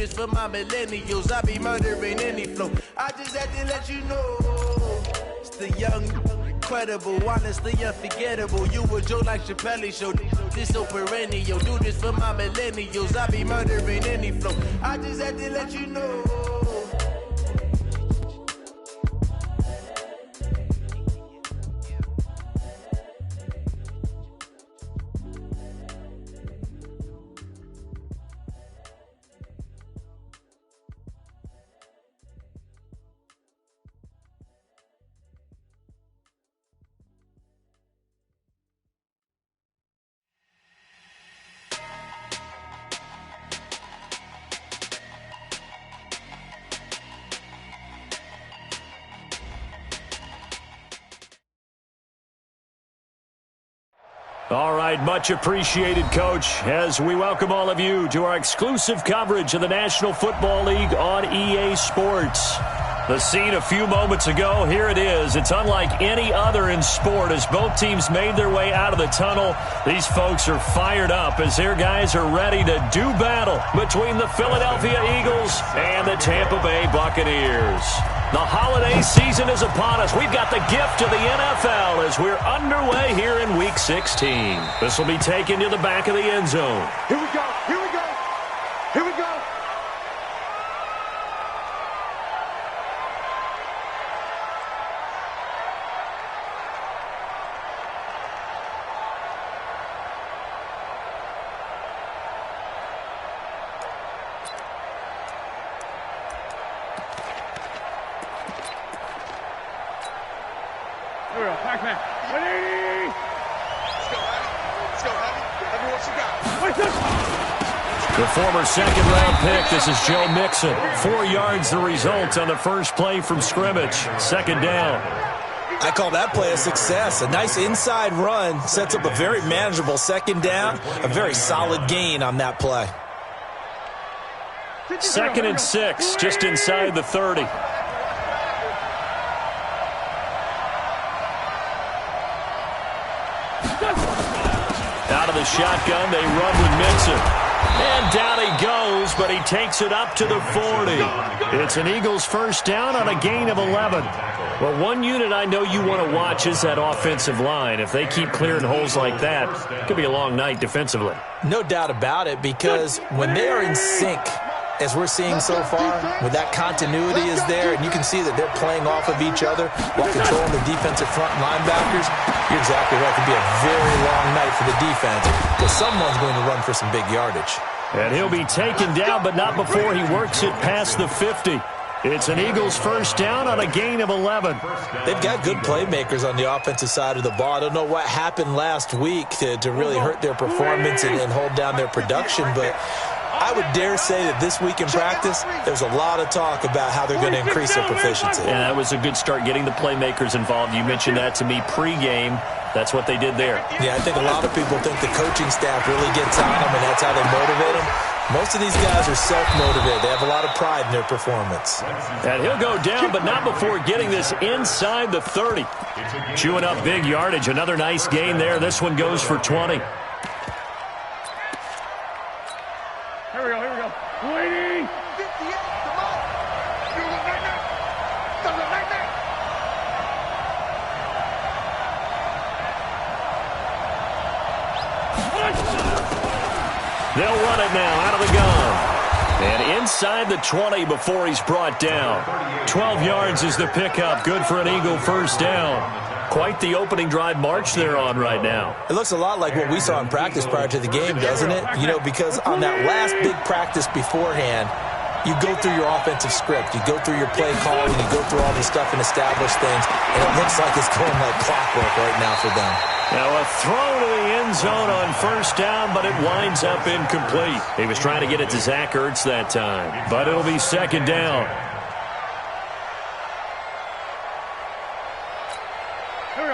It's for my millennials, I be murdering any flow. I just had to let you know. It's the young, incredible, honestly unforgettable. You a joke like Chappelle show. This so perennial. Do this for my millennials, I be murdering any flow. I just had to let you know. All right, much appreciated, Coach, as we welcome all of you to our exclusive coverage of the National Football League on EA Sports. The scene a few moments ago, here it is. It's unlike any other in sport as both teams made their way out of the tunnel. These folks are fired up as their guys are ready to do battle between the Philadelphia Eagles and the Tampa Bay Buccaneers. The holiday season is upon us. We've got the gift of the NFL as we're underway here in Week 16. This will be taken to the back of the end zone. Here we go. Here we go. Here we go. The former second-round pick, this is Joe Mixon. 4 yards the result on the first play from scrimmage. Second down. I call that play a success. A nice inside run sets up a very manageable second down. A very solid gain on that play. 2nd and 6, just inside the 30. Out of the shotgun, they run with Mixon. And down he goes, but he takes it up to the 40. It's an Eagles first down on a gain of 11. Well, one unit I know you want to watch is that offensive line. If they keep clearing holes like that, it could be a long night defensively. No doubt about it, because when they are in sync, as we're seeing so far, when that continuity is there, and you can see that they're playing off of each other while controlling the defensive front linebackers, you're exactly right. It could be a very long night for the defense because someone's going to run for some big yardage. And he'll be taken down, but not before he works it past the 50. It's an Eagles first down on a gain of 11. They've got good playmakers on the offensive side of the ball. I don't know what happened last week to really hurt their performance and hold down their production, but I would dare say that this week in practice, there's a lot of talk about how they're going to increase their proficiency. Yeah, that was a good start, getting the playmakers involved. You mentioned that to me pregame. That's what they did there. Yeah, I think a lot of people think the coaching staff really gets on them, and that's how they motivate them. Most of these guys are self-motivated. They have a lot of pride in their performance. And he'll go down, but not before getting this inside the 30. Chewing up big yardage. Another nice gain there. This one goes for 20. Here we go, here we go. Waiting! 58, come on! Do it right now! Do it right now! They'll run it now out of the gun. And inside the 20 before he's brought down. 12 yards is the pickup. Good for an Eagle first down. Quite the opening drive march they're on right now. It looks a lot like what we saw in practice prior to the game, doesn't it? You know, because on that last big practice beforehand, you go through your offensive script. You go through your play calling. You go through all this stuff and establish things. And it looks like it's going like clockwork right now for them. Now a throw to the end zone on first down, but it winds up incomplete. He was trying to get it to Zach Ertz that time, but it'll be second down.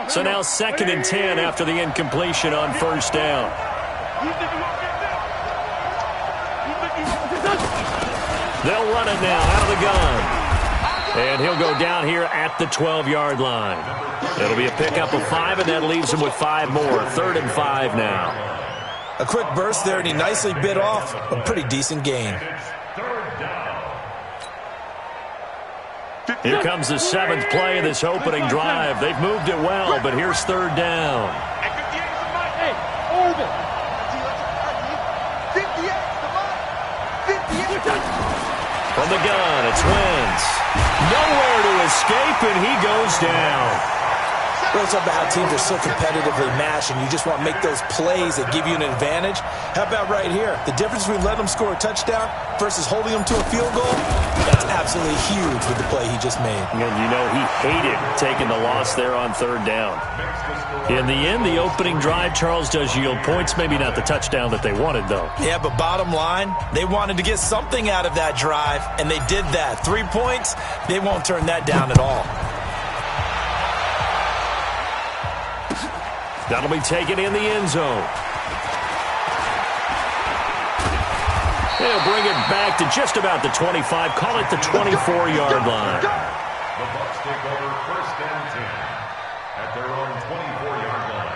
So now 2nd and 10 after the incompletion on first down. They'll run it now out of the gun. And he'll go down here at the 12-yard line. It'll be a pickup of 5, and that leaves him with 5 more. 3rd and 5 now. A quick burst there, and he nicely bit off a pretty decent gain. Here comes the 7th play of this opening drive. They've moved it well, but here's 3rd down. Hey, Orville. From the gun, it's Wentz. Nowhere to escape, and he goes down. It's about how teams are so competitively matched, and you just want to make those plays that give you an advantage. How about right here? The difference between letting them score a touchdown versus holding them to a field goal, that's absolutely huge with the play he just made. And you know he hated taking the loss there on 3rd down. In the end, the opening drive, Charles, does yield points. Maybe not the touchdown that they wanted, though. Yeah, but bottom line, they wanted to get something out of that drive, and they did that. 3 points, they won't turn that down at all. That'll be taken in the end zone. They'll bring it back to just about the 25. Call it the 24-yard line. The Bucs take over 1st and 10 at their own 24-yard line.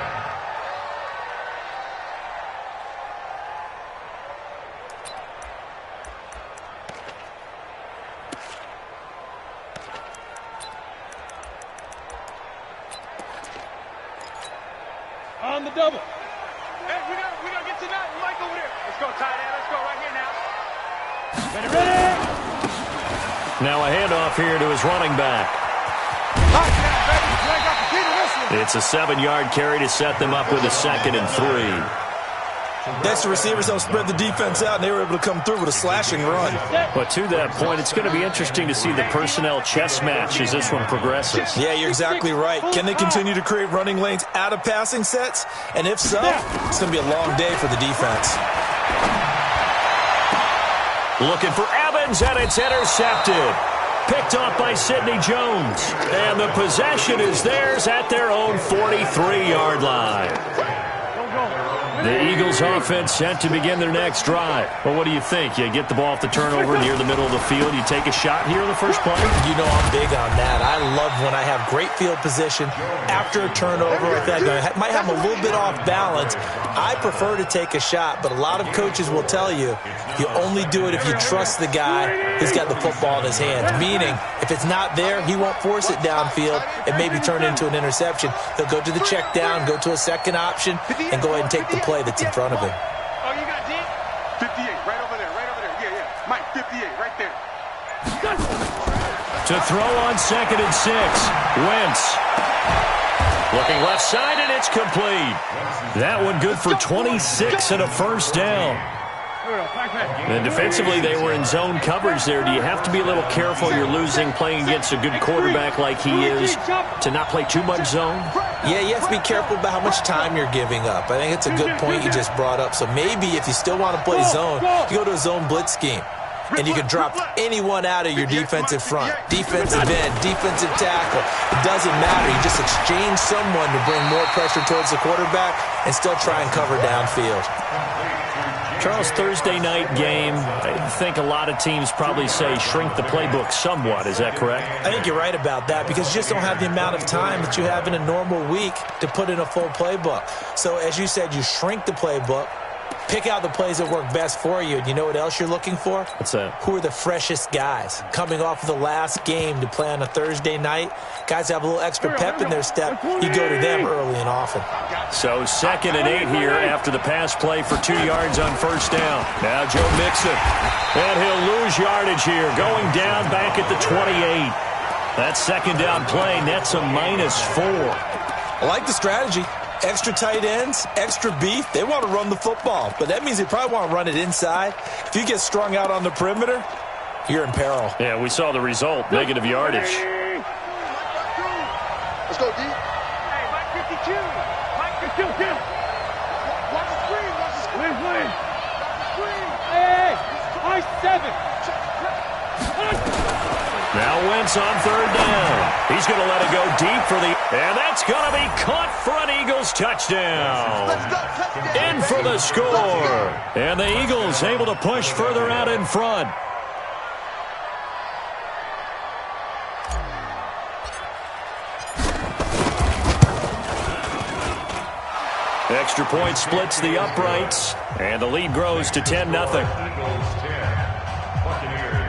On the double. Hey, we gotta get to that. Mike over there. Let's go, tight end. Let's go right here now. Ready. Now a handoff here to his running back. It's a 7-yard carry to set them up with a 2nd and 3. Next, the receivers don't spread the defense out, and they were able to come through with a slashing run. But to that point, it's going to be interesting to see the personnel chess match as this one progresses. Yeah, you're exactly right. Can they continue to create running lanes out of passing sets? And if so, it's going to be a long day for the defense. Looking for Evans, and it's intercepted. Picked off by Sidney Jones. And the possession is theirs at their own 43-yard line. The Eagles offense set to begin their next drive. Well, what do you think? You get the ball off the turnover near the middle of the field. You take a shot here in the first play? You know I'm big on that. I love when I have great field position after a turnover like that. I might have them a little bit off balance. I prefer to take a shot, but a lot of coaches will tell you you only do it if you trust the guy who's got the football in his hands. Meaning, if it's not there, he won't force it downfield and maybe turn it into an interception. He'll go to the check down, go to a second option, and go ahead and take the play that's in front of him. Oh, you got it? 58, right over there, right over there. Yeah, yeah. Mike, 58, right there. To throw on 2nd and 6. Wentz. Looking left side, and it's complete. That one good for 26 and a first down. And defensively, they were in zone coverage there. Do you have to be a little careful? You're losing playing against a good quarterback like he is to not play too much zone? Yeah, you have to be careful about how much time you're giving up. I think it's a good point you just brought up. So maybe if you still want to play zone, you go to a zone blitz scheme. And you can drop anyone out of your defensive front. Defensive end, defensive tackle. It doesn't matter. You just exchange someone to bring more pressure towards the quarterback and still try and cover downfield. Charles, Thursday night game, I think a lot of teams probably say shrink the playbook somewhat. Is that correct? I think you're right about that because you just don't have the amount of time that you have in a normal week to put in a full playbook. So as you said, you shrink the playbook, pick out the plays that work best for you. And you know what else you're looking for? What's that? Who are the freshest guys coming off of the last game to play on a Thursday night? Guys have a little extra pep in their step. You go to them early and often. So 2nd and 8 here after the pass play for 2 yards on first down. Now Joe Mixon. And he'll lose yardage here. Going down back at the 28. That 2nd down play nets a -4. I like the strategy. Extra tight ends, extra beef. They want to run the football, but that means they probably want to run it inside. If you get strung out on the perimeter, you're in peril. Yeah, we saw the result, negative yardage. Let's go, D. Hey, Mike 52. Mike 52. Watch the screen. Watch the screen. Watch the screen. Hey, Mike 7. Now Wentz on 3rd down. He's going to let it go deep for the... And that's going to be caught for an Eagles touchdown. In for the score. And the Eagles able to push further out in front. Extra point splits the uprights. And the lead grows to 10-0. Eagles 10, Buccaneers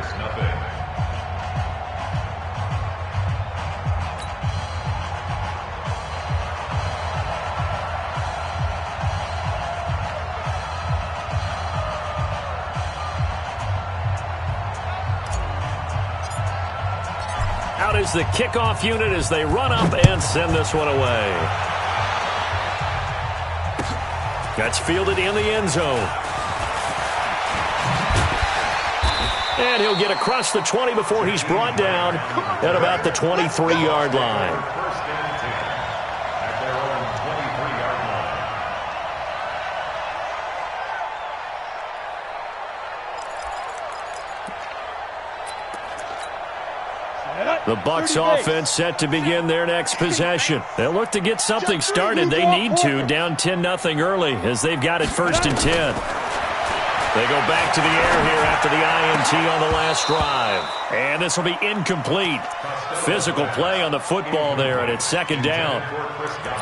is the kickoff unit as they run up and send this one away. That's fielded in the end zone. And he'll get across the 20 before he's brought down at about the 23-yard line. First and 10 at their own 23-yard line. The Bucs offense set to begin their next possession. They'll look to get something started. They need to, down 10-0 early as they've got it 1st and 10. They go back to the air here after the INT on the last drive. And this will be incomplete. Physical play on the football there, and it's 2nd down.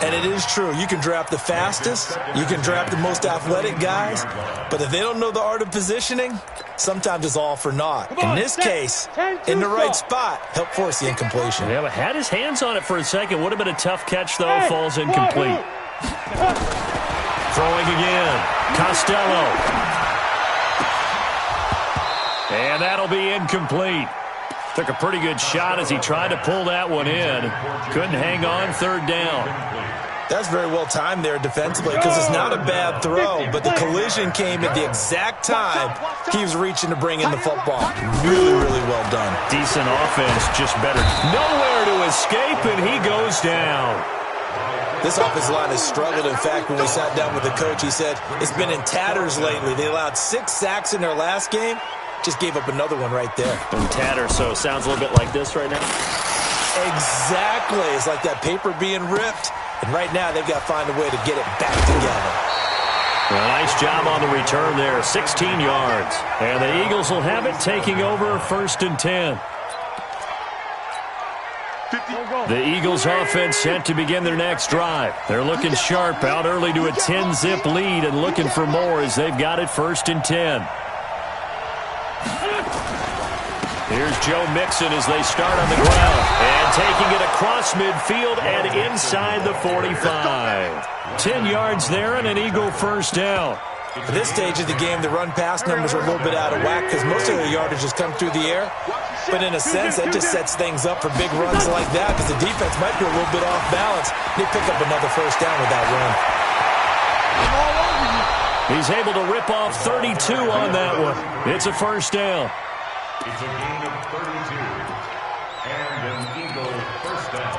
And it is true. You can draft the fastest. You can draft the most athletic guys. But if they don't know the art of positioning, sometimes it's all for naught. In this case, in the right spot, help force the incompletion. Yeah, but had his hands on it for a second. Would have been a tough catch, though. Falls incomplete. Throwing again. Costello. And that'll be incomplete. Took a pretty good shot as he tried to pull that one in. Couldn't hang on, 3rd down. That's very well timed there defensively because it's not a bad throw, but the collision came at the exact time he was reaching to bring in the football. Really, really well done. Decent offense, just better. Nowhere to escape, and he goes down. This offensive line has struggled. In fact, when we sat down with the coach, he said it's been in tatters lately. They allowed 6 sacks in their last game. Just gave up another one right there. And tatter, so it sounds a little bit like this right now. Exactly. It's like that paper being ripped. And right now, they've got to find a way to get it back together. Well, nice job on the return there. 16 yards. And the Eagles will have it taking over 1st and 10. The Eagles offense set to begin their next drive. They're looking sharp out early to a 10-zip lead and looking for more as they've got it 1st and 10. Here's Joe Mixon as they start on the ground. And taking it across midfield and inside the 45. 10 yards there and an Eagle 1st down. At this stage of the game, the run-pass numbers are a little bit out of whack because most of their yardage has come through the air. But in a sense, that just sets things up for big runs like that because the defense might be a little bit off balance. They pick up another 1st down with that run. He's able to rip off 32 on that one. It's a 1st down. It's a gain of 32 and an Eagle 1st down.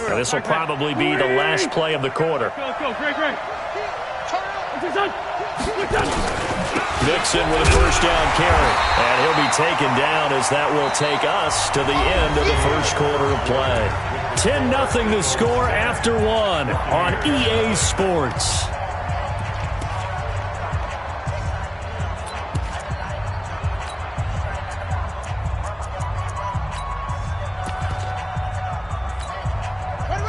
Now, this will probably be the last play of the quarter. Go, great. Mixon with a 1st down carry. And he'll be taken down as that will take us to the end of the 1st quarter of play. 10-0 to score after 1 on EA Sports.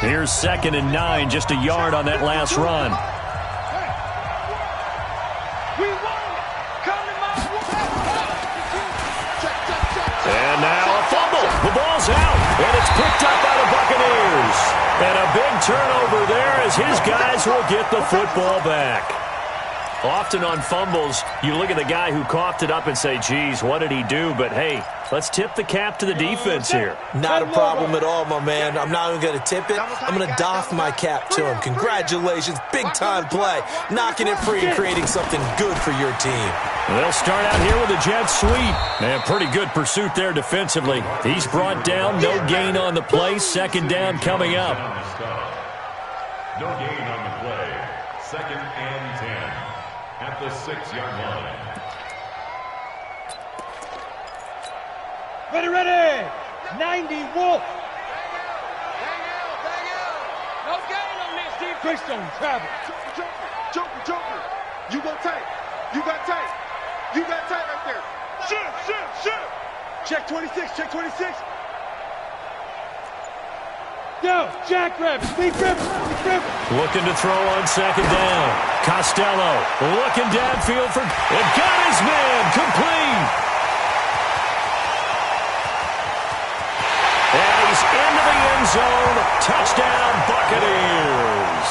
Here's 2nd and 9, just a yard on that last run. And now a fumble. The ball's out, and it's picked up by the Buccaneers. And a big turnover there as his guys will get the football back. Often on fumbles, you look at the guy who coughed it up and say, geez, what did he do? But, hey, let's tip the cap to the defense here. Not a problem at all, my man. I'm not even going to tip it. I'm going to doff my cap to him. Congratulations. Big-time play. Knocking it free and creating something good for your team. They'll start out here with a jet sweep. And pretty good pursuit there defensively. He's brought down. No gain on the play. 2nd down coming up. No gain on the play. 2nd and 10 at the 6-yard line. Ready. 90 Wolf. No gain on this deep. Christian travel. Joker. You got tight. You got tight right there. Shoot. Check 26. Go, jackrabbit, big rip. Looking to throw on 2nd down. Costello looking downfield for... It got his man complete. And he's into the end zone. Touchdown, Buccaneers.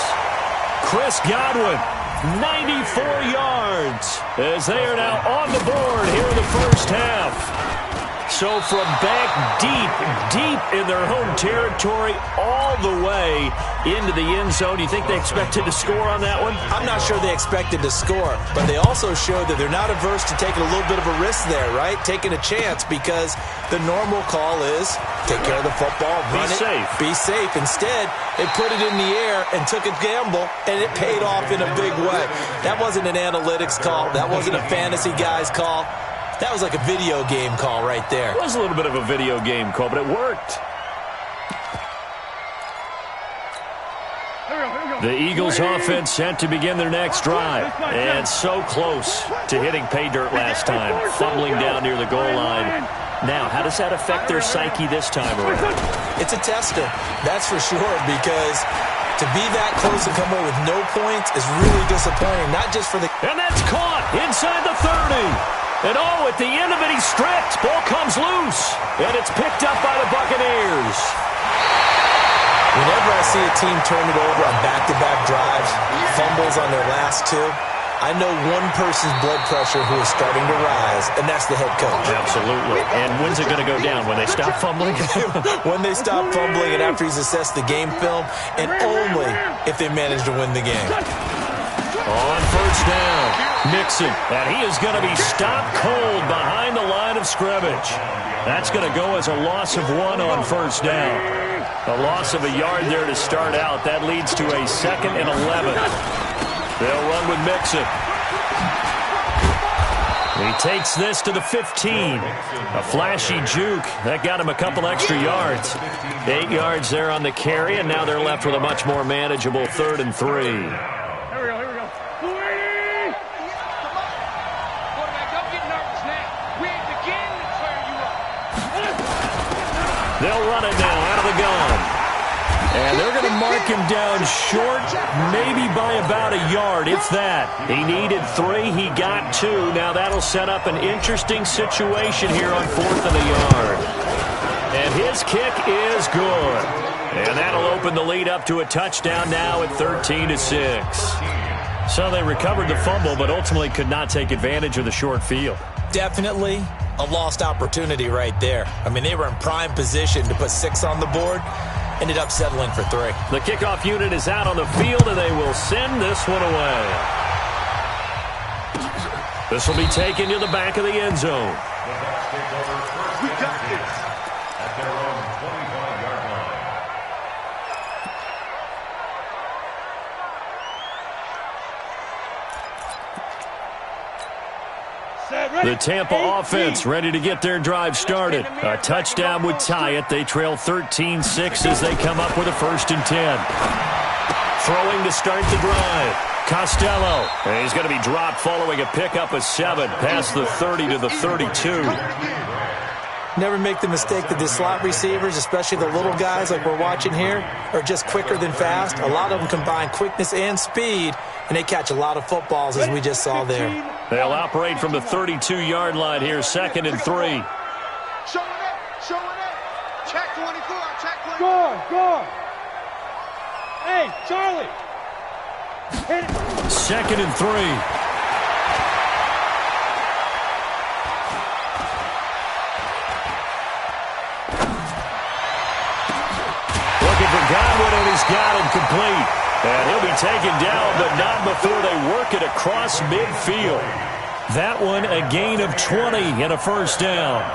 Chris Godwin 94 yards as they are now on the board here in the first half. So from back deep in their home territory all the way into the end zone, you think they expected to score on that one? I'm not sure they expected to score, but they also showed that they're not averse to taking a little bit of a risk there, right? Taking a chance, because the normal call is take care of the football, run it, be safe. Instead, they put it in the air and took a gamble, and it paid off in a big way. That wasn't an analytics call. That wasn't a fantasy guy's call. That was like a video game call right there. It was a little bit of a video game call, but it worked. The Eagles offense set to begin their next drive. And so close to hitting pay dirt last time, fumbling down near the goal line. Now, how does that affect their psyche this time around? It's a tester, that's for sure, because to be that close and come away with no points is really disappointing, not just for the... And that's caught inside the 30. And oh, at the end of it, he's stripped. Ball comes loose. And it's picked up by the Buccaneers. Whenever I see a team turn it over on back-to-back drives, fumbles on their last two, I know one person's blood pressure who is starting to rise, and that's the head coach. Absolutely. And when's it going to go down? When they stop fumbling? When they stop fumbling and after he's assessed the game film, and only if they manage to win the game. On first down, Mixon, and he is going to be stopped cold behind the line of scrimmage. That's going to go as a loss of 1 on first down. A loss of a yard there to start out. That leads to a 2nd and 11. They'll run with Mixon. He takes this to the 15. A flashy juke. That got him a couple extra yards. 8 yards there on the carry, and now they're left with a much more manageable 3rd and 3. They'll run it now out of the gun. And they're going to mark him down short, maybe by about a yard, if that. He needed 3. He got 2. Now that'll set up an interesting situation here on 4th and a yard. And his kick is good. And that'll open the lead up to a touchdown now at 13-6. So they recovered the fumble, but ultimately could not take advantage of the short field. Definitely a lost opportunity right there. I mean, they were in prime position to put 6 on the board. Ended up settling for 3. The kickoff unit is out on the field, and they will send this one away. This will be taken to the back of the end zone. We got this. At their own 25-yard line. The Tampa offense ready to get their drive started. A touchdown would tie it. They trail 13-6 as they come up with a 1st and 10. Throwing to start the drive. Costello. And he's going to be dropped following a pickup of 7 past the 30 to the 32. Never make the mistake that the slot receivers, especially the little guys like we're watching here, are just quicker than fast. A lot of them combine quickness and speed, and they catch a lot of footballs, as we just saw there. They'll operate from the 32-yard line here, 2nd and 3. Showing up. Check 24. Check 24. Score. Hey, Charlie. Hit it. 2nd and 3. Godwin, and he's got him complete. And he'll be taken down, but not before they work it across midfield. That one a gain of 20 and a 1st down.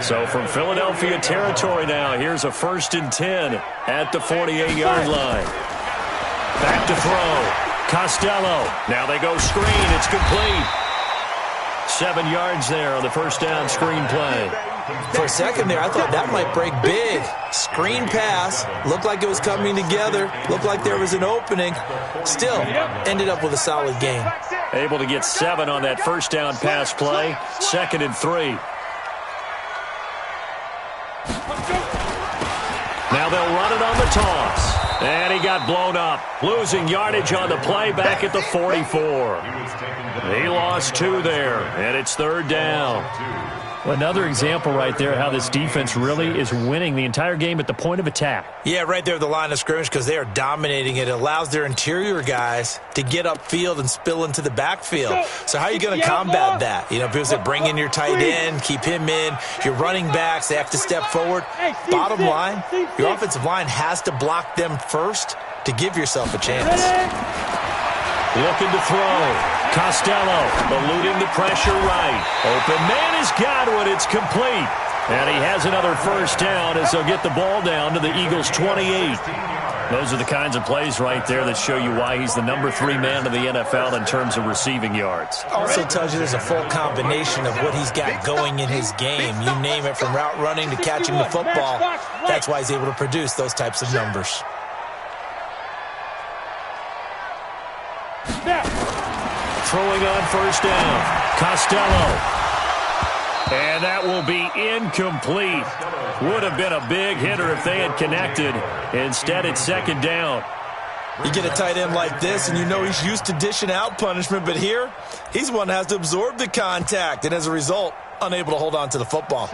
So from Philadelphia territory now, here's a 1st and 10 at the 48-yard line. Back to throw. Costello. Now they go screen. It's complete. 7 yards there on the 1st down screen play. For a second there, I thought that might break big. Screen pass. Looked like it was coming together. Looked like there was an opening. Still, ended up with a solid game. Able to get 7 on that 1st down pass play. 2nd and 3. Now they'll run it on the toss. And he got blown up. Losing yardage on the play back at the 44. He lost 2 there, and it's 3rd down. Another example right there how this defense really is winning the entire game at the point of attack. Yeah, right there at the line of scrimmage because they are dominating it. It allows their interior guys to get upfield and spill into the backfield. So how are you going to combat that? You know, people say bring in your tight end, keep him in. Your running backs, they have to step forward. Bottom line, your offensive line has to block them first to give yourself a chance. Looking to throw. Costello eluding the pressure right. Open man is Godwin. It's complete. And he has another first down as they'll get the ball down to the Eagles' 28. Those are the kinds of plays right there that show you why he's the number 3 man in the NFL in terms of receiving yards. Also tells you there's a full combination of what he's got going in his game. You name it, from route running to catching the football. That's why he's able to produce those types of numbers. Throwing on first down. Costello. And that will be incomplete. Would have been a big hitter if they had connected. Instead, it's second down. You get a tight end like this, and you know he's used to dishing out punishment, but here, he's one that has to absorb the contact, and as a result, unable to hold on to the football.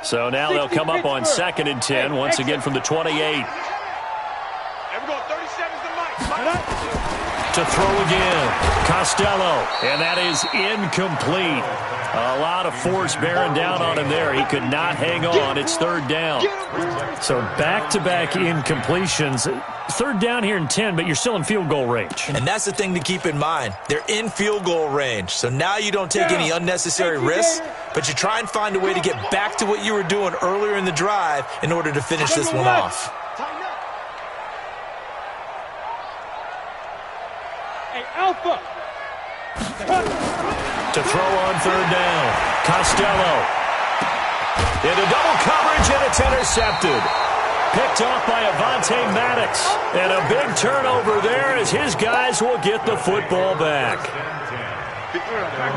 So now they'll come up on 2nd and 10, once again from the 28. To throw again. Costello. And that is incomplete. A lot of force bearing down on him there. He could not hang on. It's 3rd down. So back-to-back incompletions. 3rd down here in 10, but you're still in field goal range. And that's the thing to keep in mind. They're in field goal range. So now you don't take any unnecessary risks, but you try and find a way to get back to what you were doing earlier in the drive in order to finish this one off. Alpha. To throw on 3rd down. Costello. Into double coverage, and it's intercepted. Picked off by Avonte Maddox. And a big turnover there as his guys will get the football back.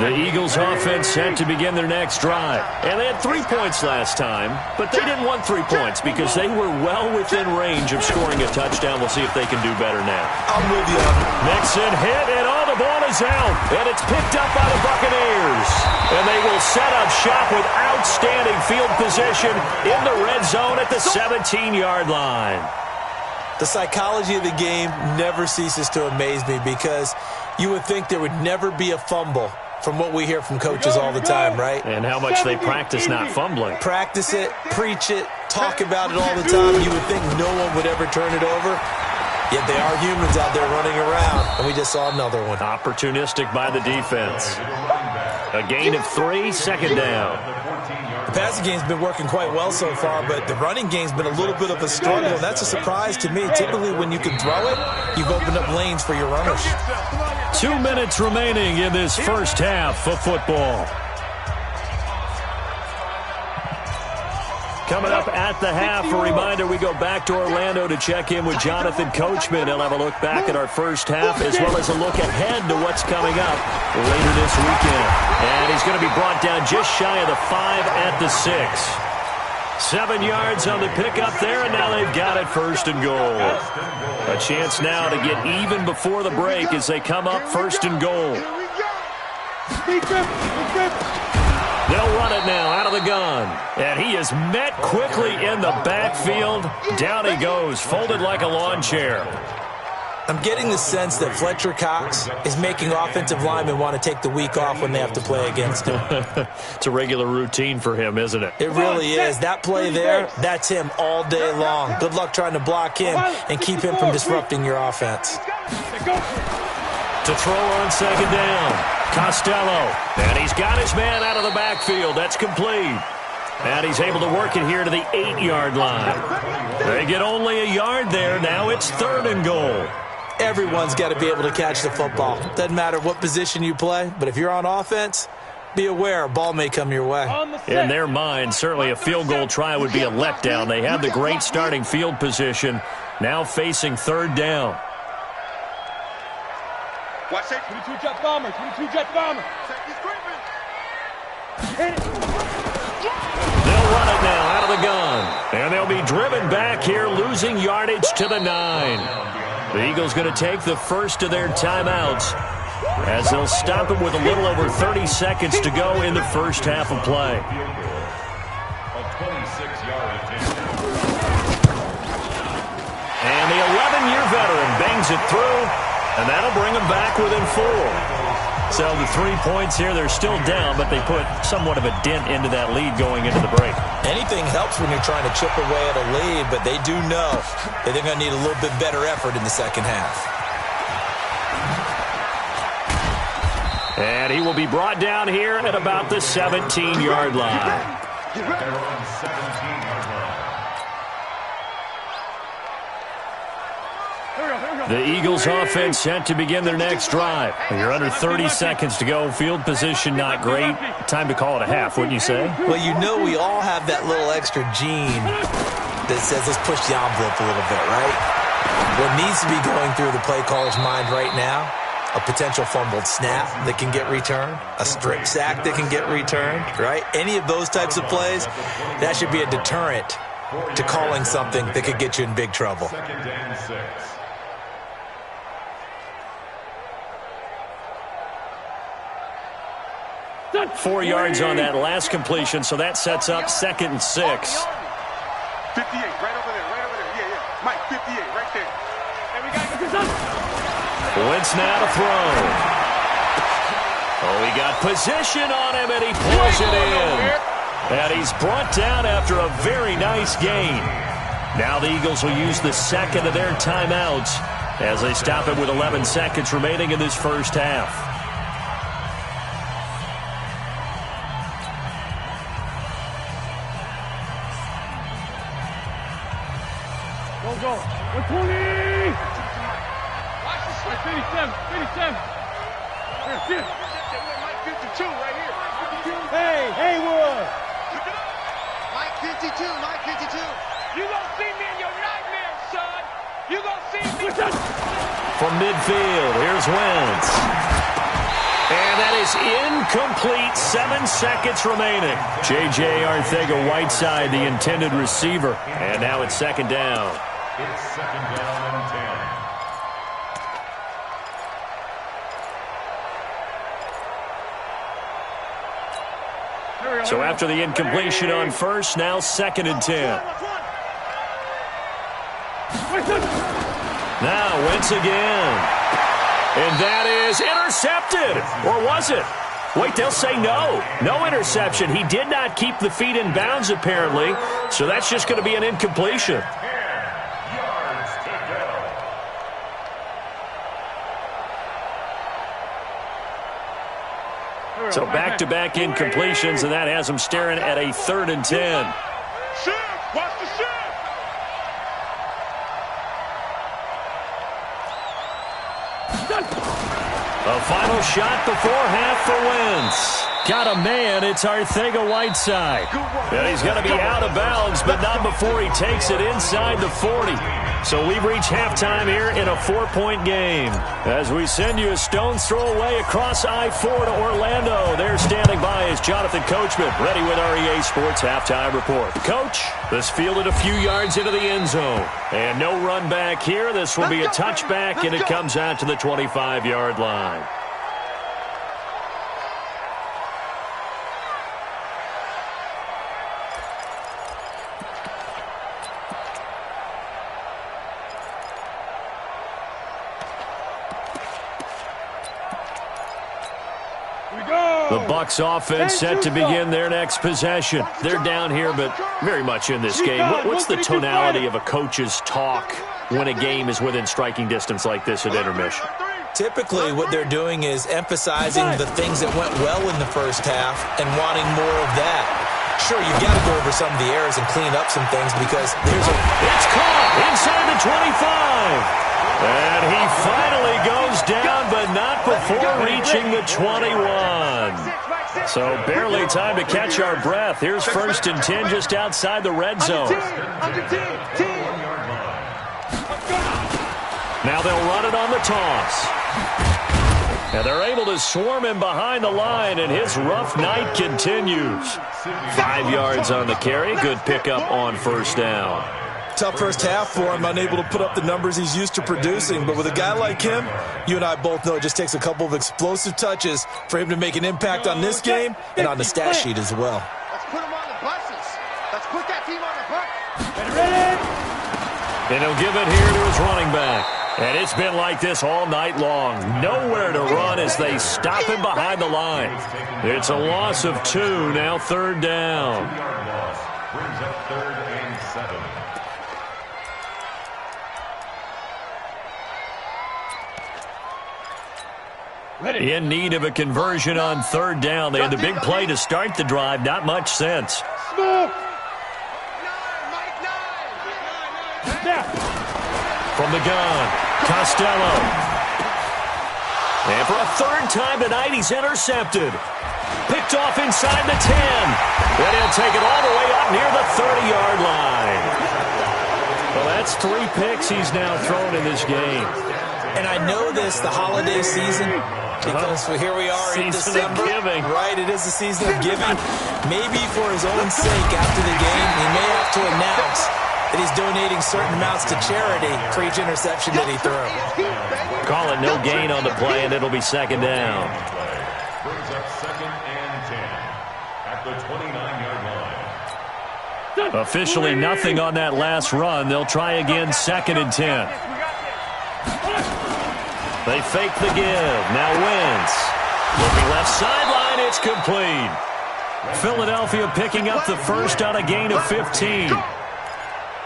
The Eagles offense set to begin their next drive. And they had 3 points last time, but they didn't want 3 points because they were well within range of scoring a touchdown. We'll see if they can do better now. I'm with you. Mixon hit, and all the ball is out. And it's picked up by the Buccaneers. And they will set up shop with outstanding field position in the red zone at the 17-yard line. The psychology of the game never ceases to amaze me because you would think there would never be a fumble from what we hear from coaches all the time, right? And how much they practice not fumbling. Practice it, preach it, talk about it all the time. You would think no one would ever turn it over. Yet they are humans out there running around, and we just saw another one. Opportunistic by the defense. A gain of 3, 2nd down. The passing game's been working quite well so far, but the running game's been a little bit of a struggle, and that's a surprise to me. Typically, when you can throw it, you've opened up lanes for your runners. 2 minutes remaining in this first half of football. Coming up at the half, a reminder, we go back to Orlando to check in with Jonathan Coachman. He'll have a look back at our first half as well as a look ahead to what's coming up later this weekend. And he's going to be brought down just shy of the 5 at the 6. 7 yards on the pickup there, and now they've got it 1st and goal. A chance now to get even before the break as they come up 1st and goal. They'll run it now out of the gun. And he is met quickly in the backfield. Down he goes, folded like a lawn chair. I'm getting the sense that Fletcher Cox is making offensive linemen want to take the week off when they have to play against him. It's a regular routine for him, isn't it? It really is. That play there, that's him all day long. Good luck trying to block him and keep him from disrupting your offense. To throw on 2nd down. Costello, and he's got his man out of the backfield. That's complete. And he's able to work it here to the 8-yard line. They get only a yard there. Now it's 3rd and goal. Everyone's got to be able to catch the football. Doesn't matter what position you play, but if you're on offense, be aware a ball may come your way. In their mind, certainly a field goal try would be a letdown. They have the great starting field position, now facing 3rd down. Watch it. 22 jet bomber. 22 jet bomber. They'll run it now out of the gun. And they'll be driven back here, losing yardage to the 9. The Eagles going to take the first of their timeouts. as they'll stop him with a little over 30 seconds to go in the first half of play. And the 11-year veteran bangs it through, and that'll bring him back within 4. So the 3 points here, they're still down, but they put somewhat of a dent into that lead going into the break. Anything helps when you're trying to chip away at a lead, but they do know that they're going to need a little bit better effort in the second half. And he will be brought down here at about the 17-yard line. The Eagles offense set to begin their next drive. You're under 30 seconds to go. Field position not great. Time to call it a half, wouldn't you say? Well, you know we all have that little extra gene that says let's push the envelope a little bit, right? What needs to be going through the play caller's mind right now, a potential fumbled snap that can get returned, a strip sack that can get returned, right? Any of those types of plays, that should be a deterrent to calling something that could get you in big trouble. 2nd and 6. 4 yards on that last completion, so that sets up 2nd and 6. 58, right over there, yeah. Mike, 58, right there. And we got Wentz now to throw. Oh, he got position on him, and he pulls it in. And he's brought down after a very nice gain. Now the Eagles will use the second of their timeouts as they stop it with 11 seconds remaining in this first half. Go. 120! Watch this. 57. Here. Mike 52 right here. Hey, Haywood! Mike 52. You gonna see me in your nightmares, son! You gonna see me! From midfield, here's Wentz. And that is incomplete. 7 seconds remaining. J.J. Arcega-Whiteside, the intended receiver. And now it's 2nd down. It's 2nd down and 10. So after the incompletion on first, now 2nd and 10. Now Wentz again. And that is intercepted. Or was it? Wait, they'll say no. No interception. He did not keep the feet in bounds, apparently. So that's just going to be an incompletion. 10 yards to go. So back-to-back incompletions, and that has them staring at a 3rd and 10. Shift! Watch the shift! A final shot before half for Wentz. Got a man, it's Arcega-Whiteside. And he's going to be out of bounds, but not before he takes it inside the 40. So we've reached halftime here in a 4-point game. As we send you a stone's throw away across I-4 to Orlando. There standing by is Jonathan Coachman, ready with our EA Sports Halftime Report. Coach, this fielded a few yards into the end zone. And no run back here. This will be a touchback, and it comes out to the 25-yard line. The Bucs offense set to begin their next possession. They're down here, but very much in this game. What's the tonality of a coach's talk when a game is within striking distance like this at intermission? Typically, what they're doing is emphasizing the things that went well in the first half and wanting more of that. Sure, you've got to go over some of the errors and clean up some things because there's a... It's caught inside the 25. And he finally goes down, but not before reaching the 21. So barely time to catch our breath. Here's 1st and 10 just outside the red zone. Now they'll run it on the toss. And they're able to swarm him behind the line, and his rough night continues. 5 yards on the carry. Good pickup on 1st down. Tough first half for him, unable to put up the numbers he's used to producing. But with a guy like him, you and I both know it just takes a couple of explosive touches for him to make an impact on this game and on the stat sheet as well. Let's put him on the buses. Let's put that team on the bus. And he'll give it here to his running back. And it's been like this all night long. Nowhere to run as they stop him behind the line. It's a loss of 2, now 3rd down. Loss brings up 3rd and 7. In need of a conversion on 3rd down. They had the big play to start the drive. Not much sense. From the gun, Costello. And for a 3rd time tonight, he's intercepted. Picked off inside the 10. Then he'll take it all the way up near the 30-yard line. Well, that's 3 picks he's now thrown in this game. And I know this, the holiday season, because here we are in December. Giving. Right, it is the season of giving. Maybe for his own sake after the game, he may have to announce that he's donating certain amounts to charity for each interception that he threw. Call it no gain on the play, and it'll be 2nd down. Brings up 2nd and 10 at the 29-yard line. Officially nothing on that last run. They'll try again 2nd and 10. They fake the give. Now Wentz. Looking left sideline. It's complete. Philadelphia picking up the first on a gain of 15.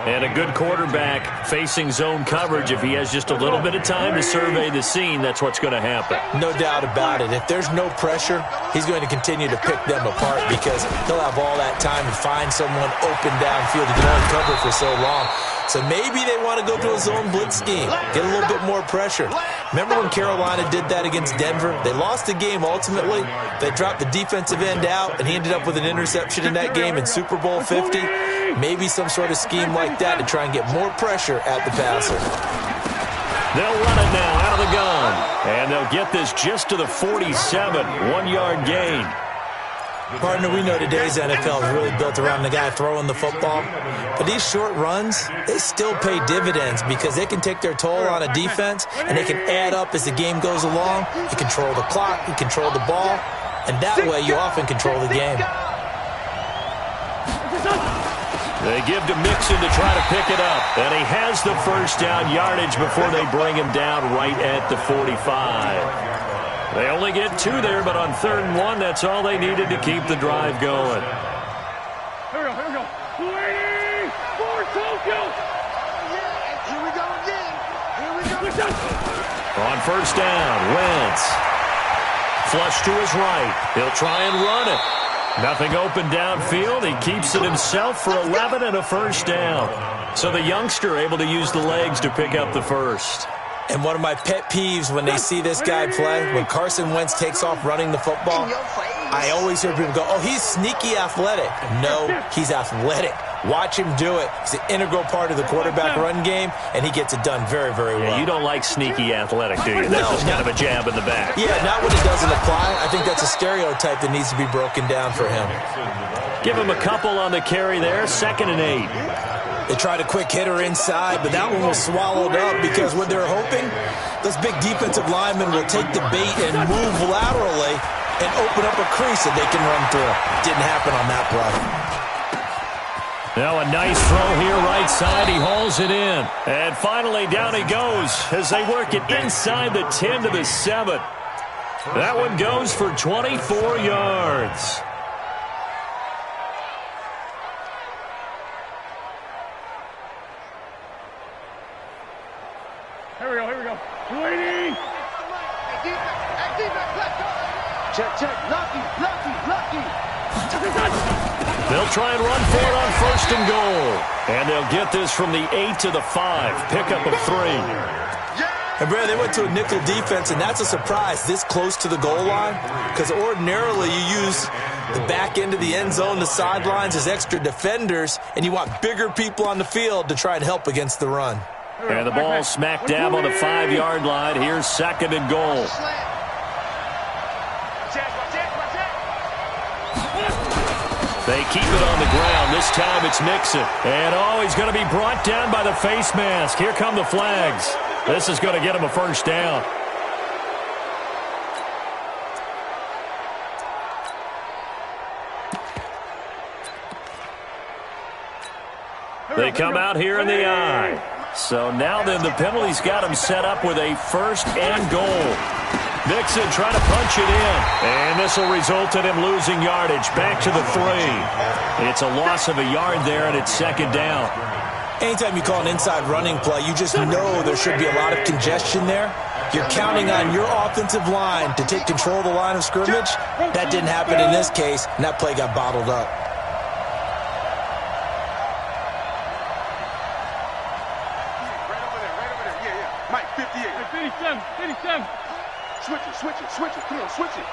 And a good quarterback facing zone coverage. If he has just a little bit of time to survey the scene, that's what's going to happen. No doubt about it. If there's no pressure, he's going to continue to pick them apart because he'll have all that time to find someone open downfield. He can only cover for so long. So maybe they want to go to a zone blitz scheme, get a little bit more pressure. Remember when Carolina did that against Denver? They lost the game ultimately. They dropped the defensive end out, and he ended up with an interception in that game in Super Bowl 50. Maybe some sort of scheme like that to try and get more pressure at the passer. They'll run it now out of the gun. And they'll get this just to the 47, 1-yard gain. Partner, we know today's NFL is really built around the guy throwing the football. But these short runs, they still pay dividends because they can take their toll on a defense and they can add up as the game goes along. You control the clock, you control the ball, and that way you often control the game. They give to Mixon to try to pick it up. And he has the first down yardage before they bring him down right at the 45. They only get 2 there, but on 3rd and 1, that's all they needed to keep the drive going. Here we go. 280 for Tokyo. Here we go again. Here we go. On 1st down, Wentz. Flush to his right. He'll try and run it. Nothing open downfield. He keeps it himself for 11 and a 1st down. So the youngster able to use the legs to pick up the first. And one of my pet peeves when they see this guy play, when Carson Wentz takes off running the football, I always hear people go, oh, he's sneaky athletic. No, he's athletic. Watch him do it. He's an integral part of the quarterback run game, and he gets it done very, very well. Yeah, you don't like sneaky athletic, do you? That's just kind of a jab in the back. Yeah, not when it doesn't apply. I think that's a stereotype that needs to be broken down for him. Give him a couple on the carry there, 2nd and 8. They tried a quick hitter inside, but that one was swallowed up because what they're hoping, those big defensive linemen will take the bait and move laterally and open up a crease that they can run through. Didn't happen on that play. Now a nice throw here right side. He hauls it in. And finally down he goes as they work it inside the 10 to the 7. That one goes for 24 yards. Here we go. 280. Check. Lucky. They'll try and run for it on 1st and goal. And they'll get this from the 8 to the 5. Pickup of 3. And, Brad, they went to a nickel defense, and that's a surprise this close to the goal line because ordinarily you use the back end of the end zone, the sidelines as extra defenders, and you want bigger people on the field to try and help against the run. And the ball smack dab on the 5-yard line. Here's 2nd and goal. They keep it on the ground. This time it's Nixon. And, he's going to be brought down by the face mask. Here come the flags. This is going to get him a first down. They come out here in the eye. So now then the penalty's got him set up with a first and goal. Nixon trying to punch it in. And this will result in him losing yardage. Back to the 3. It's a loss of a yard there, and it's second down. Anytime you call an inside running play, you just know there should be a lot of congestion there. You're counting on your offensive line to take control of the line of scrimmage. That didn't happen in this case, and that play got bottled up. Right over there. Yeah. Mike, 58. 57. Switch it. Come on, switch it.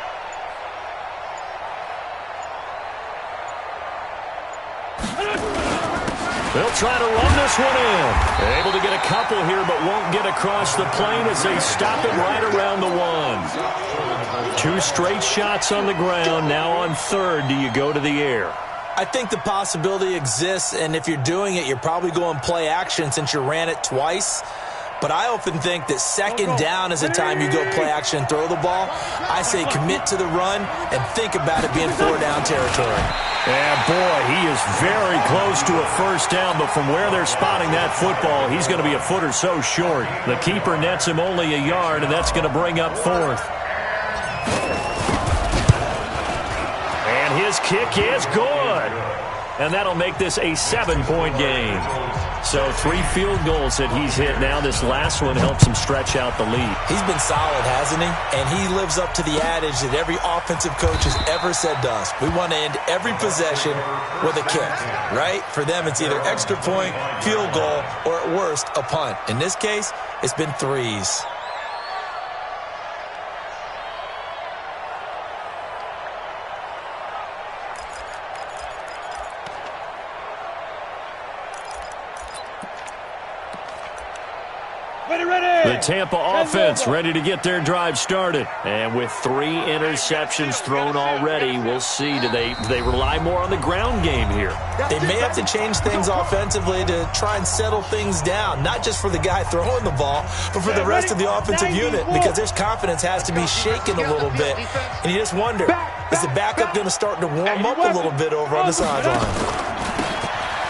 They'll try to run this one in. Able to get a couple here, but won't get across the plane as they stop it right around the 1. 2 straight shots on the ground. Now on third, do you go to the air? I think the possibility exists, and if you're doing it, you're probably going play action since you ran it twice. But I often think that second down is the time you go play action and throw the ball. I say commit to the run and think about it being 4-down territory. And boy, he is very close to a first down, but from where they're spotting that football, he's going to be a foot or so short. The keeper nets him only a yard, and that's going to bring up fourth. And his kick is good. And that'll make this a 7-point game. So 3 field goals that he's hit now. This last one helps him stretch out the lead. He's been solid, hasn't he? And he lives up to the adage that every offensive coach has ever said to us. We want to end every possession with a kick, right? For them, it's either extra point, field goal, or at worst, a punt. In this case, it's been 3s. The Tampa offense ready to get their drive started. And with 3 interceptions thrown already, we'll see. Do they rely more on the ground game here? They may have to change things offensively to try and settle things down, not just for the guy throwing the ball, but for the rest of the offensive unit, because their confidence has to be shaken a little bit. And you just wonder, is the backup going to start to warm up a little bit over on the sideline?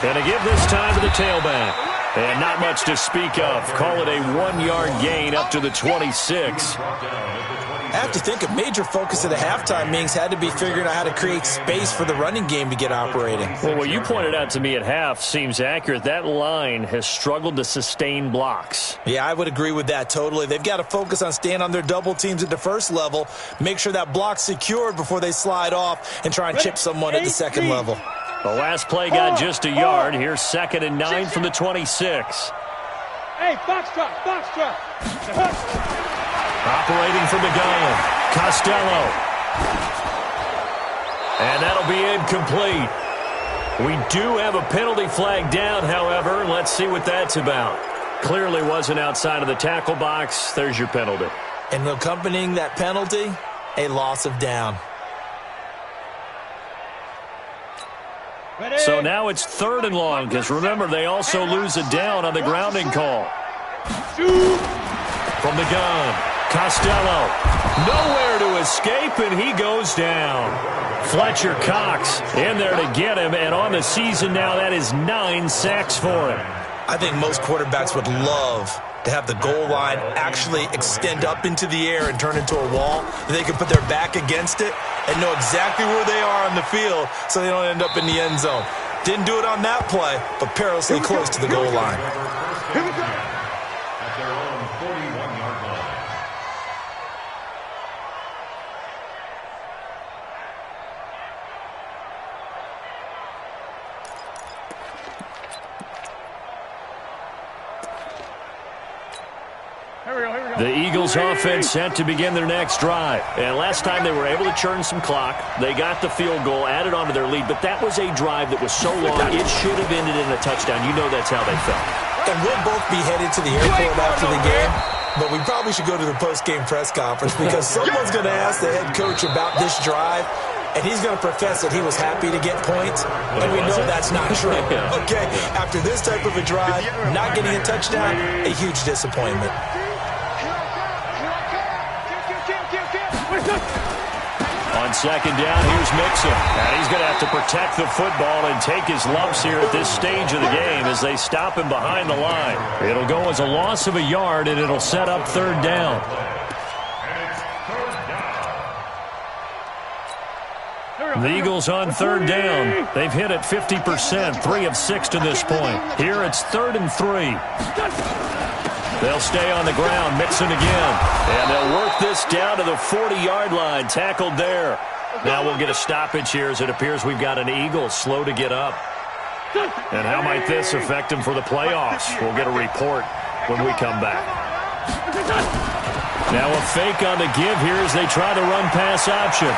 Going to give this time to the tailback. And not much to speak of. Call it a 1-yard gain up to the 26. I have to think a major focus of the halftime meetings had to be figuring out how to create space for the running game to get operating. Well, what you pointed out to me at half seems accurate. That line has struggled to sustain blocks. Yeah, I would agree with that totally. They've got to focus on staying on their double teams at the first level, make sure that block's secured before they slide off and try and chip someone at the second level. The last play got just a yard. Here's 2nd and 9 from the 26. Hey, box trap. Operating from the gun, Costello. And that'll be incomplete. We do have a penalty flag down, however. Let's see what that's about. Clearly wasn't outside of the tackle box. There's your penalty. And accompanying that penalty, a loss of down. So now it's 3rd and long, because remember, they also lose a down on the grounding call. From the gun, Costello. Nowhere to escape, and he goes down. Fletcher Cox in there to get him, and on the season now, that is 9 sacks for him. I think most quarterbacks would love to have the goal line actually extend up into the air and turn into a wall. They can put their back against it and know exactly where they are on the field so they don't end up in the end zone. Didn't do it on that play, but perilously close to the goal line. Here we go. At their own 41-yard line. The Eagles offense set to begin their next drive. And last time they were able to churn some clock. They got the field goal, added on to their lead. But that was a drive that was so long, it should have ended in a touchdown. You know that's how they felt. And we'll both be headed to the airport after the game. But we probably should go to the post-game press conference because someone's going to ask the head coach about this drive. and he's going to profess that he was happy to get points, and we know that's not true. Okay, after this type of a drive, not getting a touchdown, a huge disappointment. On second down, here's Mixon. And he's going to have to protect the football and take his lumps here at this stage of the game as they stop him behind the line. It'll go as a loss of a yard, and it'll set up third down. The Eagles on third down. They've hit it 50%, 3 of 6 to this point. Here it's 3rd and 3. They'll stay on the ground, Mixon again. And they'll work this down to the 40-yard line, tackled there. Now we'll get a stoppage here as it appears we've got an Eagle slow to get up. And how might this affect him for the playoffs? We'll get a report when we come back. Now a fake on the give here as they try the run-pass option.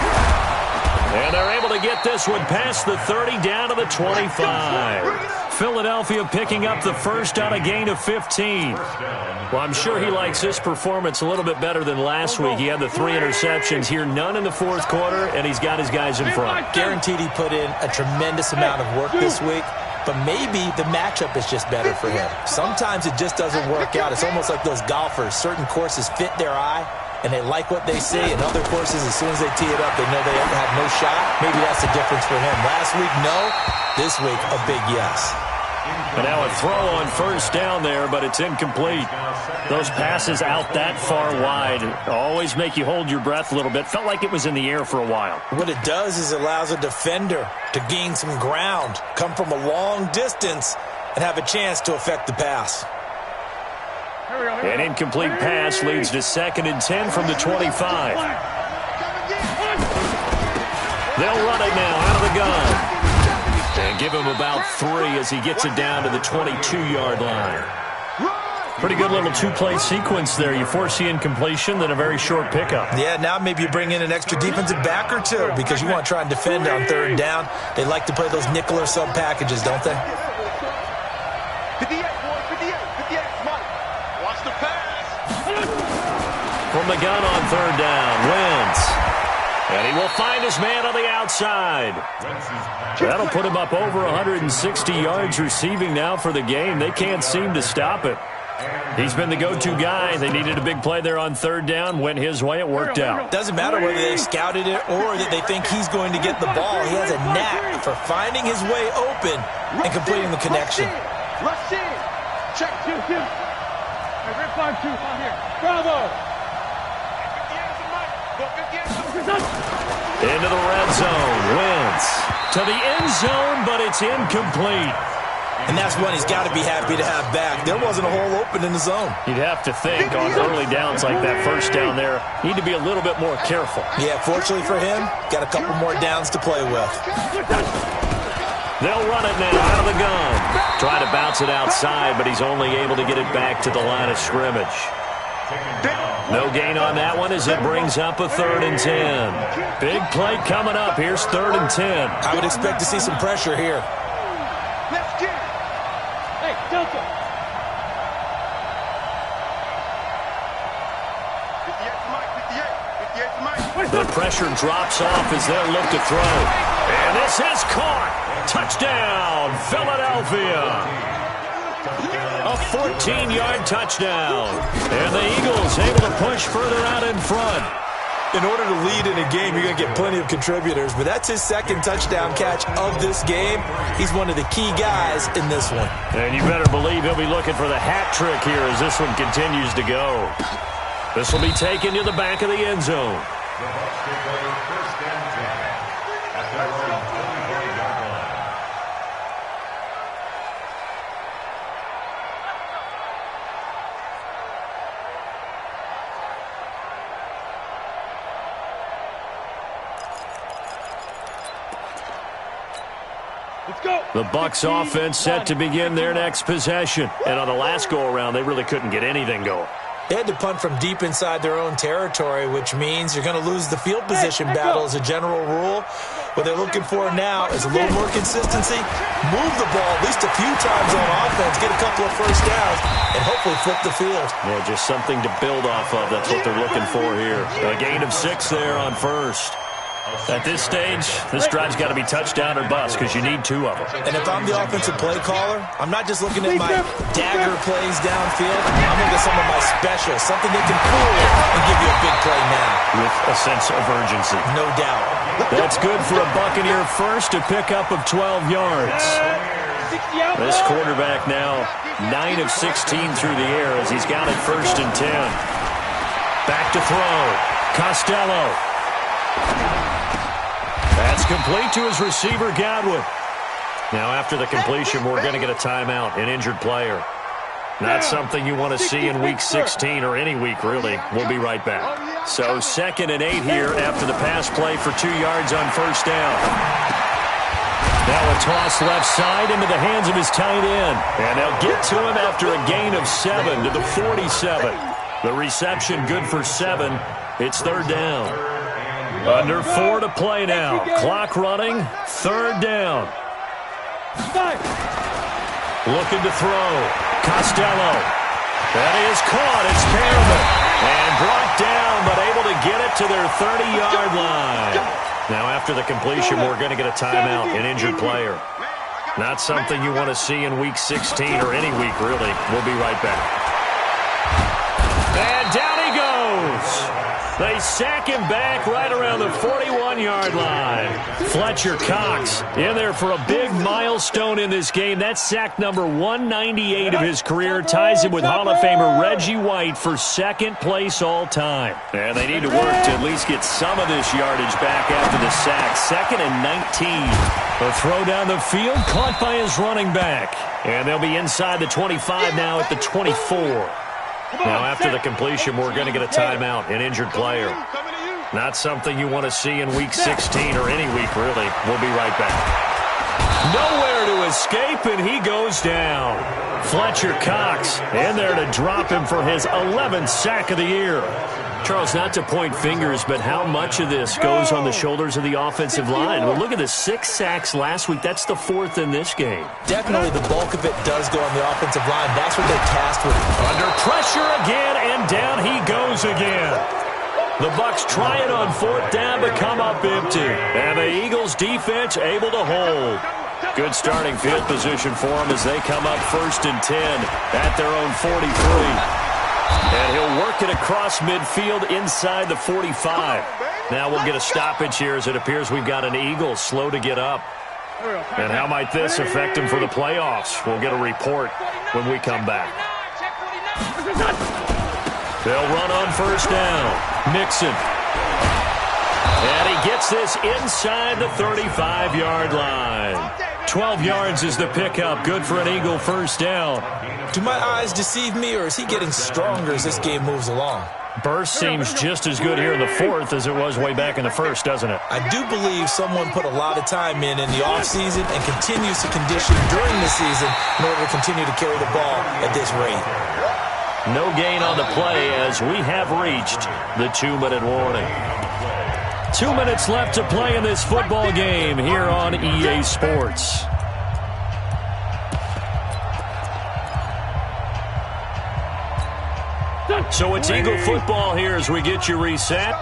And they're able to get this one past the 30 down to the 25. Philadelphia picking up the first on a gain of 15. Well, I'm sure he likes this performance a little bit better than last week. He had the 3 interceptions here, none in the fourth quarter, and he's got his guys in front. Guaranteed he put in a tremendous amount of work this week, but maybe the matchup is just better for him. Sometimes it just doesn't work out. It's almost like those golfers. Certain courses fit their eye, and they like what they see. In other courses, as soon as they tee it up, they know they have no shot. Maybe that's the difference for him. Last week, no. This week, a big yes. And now a throw on first down there, but it's incomplete. Those passes out that far wide always make you hold your breath a little bit. Felt like it was in the air for a while. What it does is it allows a defender to gain some ground, come from a long distance, and have a chance to affect the pass. An incomplete pass leads to 2nd and 10 from the 25. They'll run it now out of the gun. And give him about 3 as he gets it down to the 22-yard line. Pretty good little 2-play sequence there. You force the incompletion, then a very short pickup. Yeah, now maybe you bring in an extra defensive back or 2 because you want to try and defend on 3rd down. They like to play those nickel or sub packages, don't they? 58, boy, 58, Mike. Watch the pass. From the gun on 3rd down, Wentz. And he will find his man on the outside. That'll put him up over 160 yards receiving now for the game. They can't seem to stop it. He's been the go-to guy. They needed a big play there on 3rd down. Went his way. It worked out. Doesn't matter whether they scouted it or that they think he's going to get the ball. He has a knack for finding his way open and completing the connection. Rush in. Check 2. Hey, red 5-2 on here. Bravo. Into the red zone. Wentz to the end zone, but it's incomplete. And that's one he's got to be happy to have back. There wasn't a hole open in the zone. You'd have to think on early downs like that first down there, need to be a little bit more careful. Yeah, fortunately for him, got a couple more downs to play with. They'll run it now out of the gun. Try to bounce it outside, but he's only able to get it back to the line of scrimmage. No gain on that one as it brings up a 3rd and 10. Big play coming up. Here's 3rd and 10. I would expect to see some pressure here. Let's get it. Hey, Delta. 58 to Mike. The pressure drops off as they'll look to throw. And this is caught. Touchdown, Philadelphia. A 14-yard touchdown. And the Eagles able to push further out in front. In order to lead in a game, you're going to get plenty of contributors, but that's his 2nd touchdown catch of this game. He's one of the key guys in this one. And you better believe he'll be looking for the hat trick here as this one continues to go. This will be taken to the back of the end zone. The Bucs offense set to begin their next possession. And on the last go-around, they really couldn't get anything going. They had to punt from deep inside their own territory, which means you're going to lose the field position battle as a general rule. What they're looking for now is a little more consistency, move the ball at least a few times on offense, get a couple of first downs, and hopefully flip the field. Yeah, just something to build off of. That's what they're looking for here. A gain of 6 there on first. At this stage, this drive's got to be touchdown or bust because you need 2 of them. And if I'm the offensive play caller, I'm not just looking at my dagger plays downfield. I'm looking at some of my specials, something that can pull it and give you a big play now. With a sense of urgency. No doubt. That's good for a Buccaneer first, a pickup of 12 yards. This quarterback now 9 of 16 through the air as he's got it 1st and 10. Back to throw. Costello. That's complete to his receiver, Godwin. Now, after the completion, we're going to get a timeout, an injured player. Not something you want to see in Week 16 or any week, really. We'll be right back. So 2nd and 8 here after the pass play for 2 yards on 1st down. Now a toss left side into the hands of his tight end. And they'll get to him after a gain of 7 to the 47. The reception good for 7. It's 3rd down. Under 4 to play now. Clock running. 3rd down. Looking to throw. Costello. That is caught. It's Perriman. And brought down, but able to get it to their 30-yard line. Now, after the completion, we're going to get a timeout, an injured player. Not something you want to see in Week 16 or any week, really. We'll be right back. And down he goes. They sack him back right around the 41-yard line. Fletcher Cox in there for a big milestone in this game. That's sack number 198 of his career. Ties him with Hall of Famer Reggie White for 2nd place all time. And they need to work to at least get some of this yardage back after the sack. 2nd and 19. The throw down the field caught by his running back. And they'll be inside the 25 now at the 24. Now, after the completion, we're going to get a timeout, an injured player. Not something you want to see in Week 16 or any week, really. We'll be right back. Nowhere to escape, and he goes down. Fletcher Cox in there to drop him for his 11th sack of the year. Charles, not to point fingers, but how much of this goes on the shoulders of the offensive line? Well, look at the 6 sacks last week. That's the 4th in this game. Definitely the bulk of it does go on the offensive line. That's what they're tasked with. Under pressure again, and down he goes again. The Bucs try it on 4th down, but come up empty. And the Eagles' defense able to hold. Good starting field position for them as they come up 1st and 10 at their own 43. And he'll work it across midfield inside the 45. Now we'll get a stoppage here as it appears we've got an Eagle slow to get up. And how might this affect him for the playoffs? We'll get a report when we come back. They'll run on 1st down. Mixon. And he gets this inside the 35-yard line. 12 yards is the pickup. Good for an Eagle 1st down. Do my eyes deceive me, or is he getting stronger as this game moves along? Burst seems just as good here in the 4th as it was way back in the 1st, doesn't it? I do believe someone put a lot of time in the offseason and continues to condition during the season in order to continue to carry the ball at this rate. No gain on the play as we have reached the 2-minute warning. 2 minutes left to play in this football game here on EA Sports. So it's Eagle football here as we get you reset.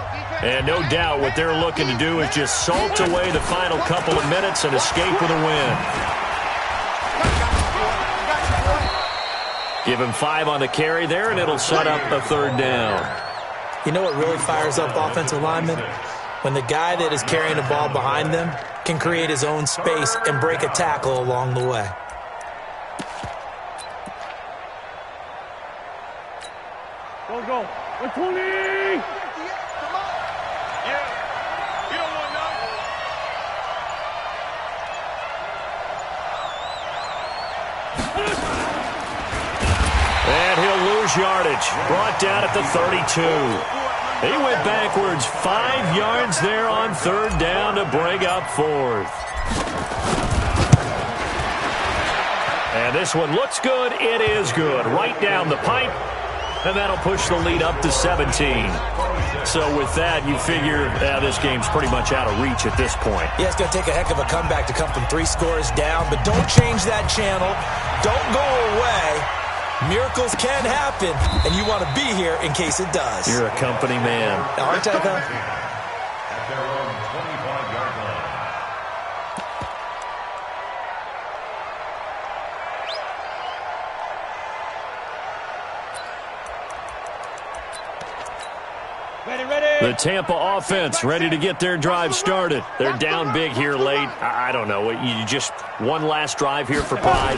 And no doubt what they're looking to do is just salt away the final couple of minutes and escape with a win. Give him 5 on the carry there, and it'll set up a 3rd down. You know what really fires up offensive linemen? When the guy that is carrying the ball behind them can create his own space and break a tackle along the way. Go. 120! Yeah. You don't want none. And he'll lose yardage. Brought down at the 32. He went backwards 5 yards there on 3rd down to bring up 4th. And this one looks good. It is good. Right down the pipe. And that'll push the lead up to 17. So with that, you figure this game's pretty much out of reach at this point. Yeah, it's going to take a heck of a comeback to come from 3 scores down. But don't change that channel. Don't go away. Miracles can happen, and you want to be here in case it does. You're a company man. Aren't I, though? At their own 25. The Tampa offense ready to get their drive started. They're down big here late. I don't know. You just one last drive here for pride.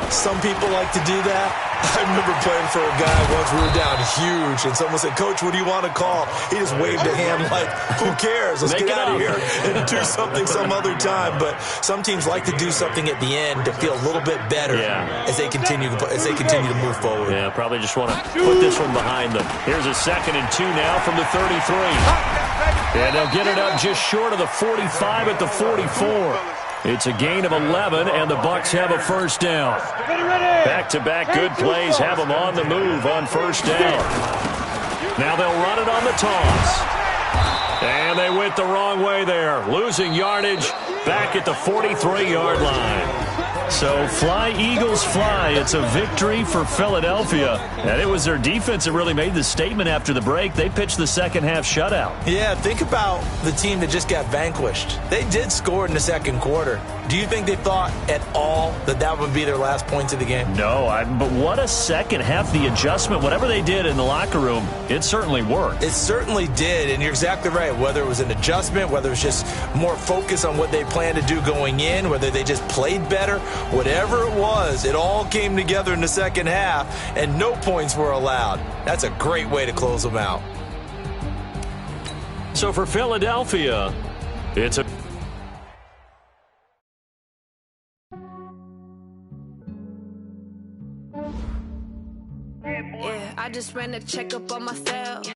Some people like to do that. I remember playing for a guy once. We were down huge, and someone said, "Coach, what do you want to call?" He just waved a hand like, "Who cares? Let's get out of here and do something some other time." But some teams like to do something at the end to feel a little bit better as they continue to move forward. Yeah, probably just want to put this one behind them. Here's a 2nd and 2 now from the 33. And they'll get it up just short of the 45 at the 44. It's a gain of 11, and the Bucs have a first down. Back-to-back good plays have them on the move on first down. Now they'll run it on the toss. And they went the wrong way there, losing yardage back at the 43-yard line. So fly, Eagles, fly. It's a victory for Philadelphia. And it was their defense that really made the statement after the break. They pitched the second-half shutout. Yeah, think about the team that just got vanquished. They did score in the second quarter. Do you think they thought at all that that would be their last points of the game? No, but what a second half. The adjustment, whatever they did in the locker room, it certainly worked. It certainly did, and you're exactly right. Whether it was an adjustment, whether it was just more focus on what they planned to do going in, whether they just played better, whatever it was, it all came together in the second half, and no points were allowed. That's a great way to close them out. So for Philadelphia, it's a... Yeah, I just ran a checkup on myself.